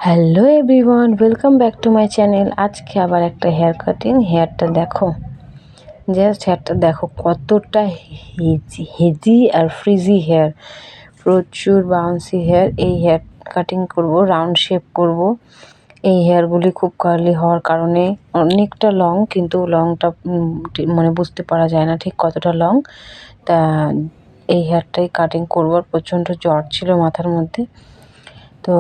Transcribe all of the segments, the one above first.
Hello everyone, welcome back to my channel. আজকে আবার একটা হেয়ার কাটিং। হেয়ারটা দেখো, জাস্ট হেয়ারটা দেখো কতটা হেজি আর ফ্রিজি হেয়ার, প্রচুর বাউন্সি হেয়ার। এই হেয়ার কাটিং করব, রাউন্ড শেপ করব। এই হেয়ারগুলি খুব কার্লি হওয়ার কারণে অনেকটা লং, কিন্তু লংটা মানে বুঝতে পারা যায় না ঠিক কতটা লং। তা এই হেয়ারটাই কাটিং করবো। আর প্রচণ্ড জ্বর ছিল মাথার মধ্যে। তো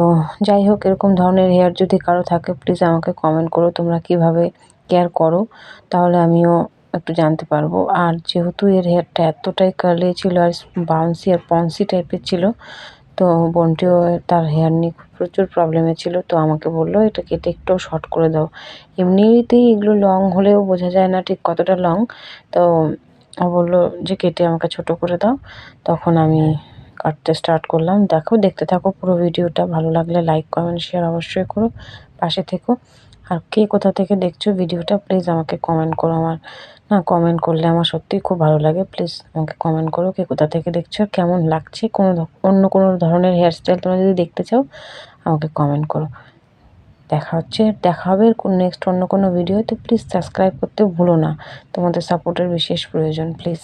যাই হোক, এরকম ধরনের হেয়ার যদি কারো থাকে প্লিজ আমাকে কমেন্ট করো তোমরা কিভাবে কেয়ার করো, তাহলে আমিও একটু জানতে পারবো। আর যেহেতু এর হেয়ারটা এতটাই কার্লি ছিল আর বাউন্সি আর পন্সি টাইপের ছিল, তো বোনটিও তার হেয়ার নিয়ে প্রচুর প্রবলেমে ছিল। তো আমাকে বললো এটা কেটে একটু শর্ট করে দাও। এমনিতেই এগুলো লং হলেও বোঝা যায় না ঠিক কতটা লং। তো ও বললো যে কেটে আমাকে ছোট করে দাও। তখন আমি কাটতে স্টার্ট করলাম। দেখতে থাকো পুরো ভিডিওটা। ভালো লাগলে লাইক কমেন্ট শেয়ার অবশ্যই করো, পাশে থেকো। আর কে কোথা থেকে দেখছো ভিডিওটা প্লিজ আমাকে কমেন্ট করো। কমেন্ট করলে আমার সত্যিই খুব ভালো লাগে। প্লিজ আমাকে কমেন্ট করো কে কোথা থেকে দেখছো, কেমন লাগছে, অন্য কোনো ধরনের হেয়ারস্টাইল তোমরা যদি দেখতে চাও আমাকে কমেন্ট করো। দেখা হবে নেক্সট অন্য কোনো ভিডিওতে। প্লিজ সাবস্ক্রাইব করতে ভুলো না, তোমাদের সাপোর্টের বিশেষ প্রয়োজন প্লিজ।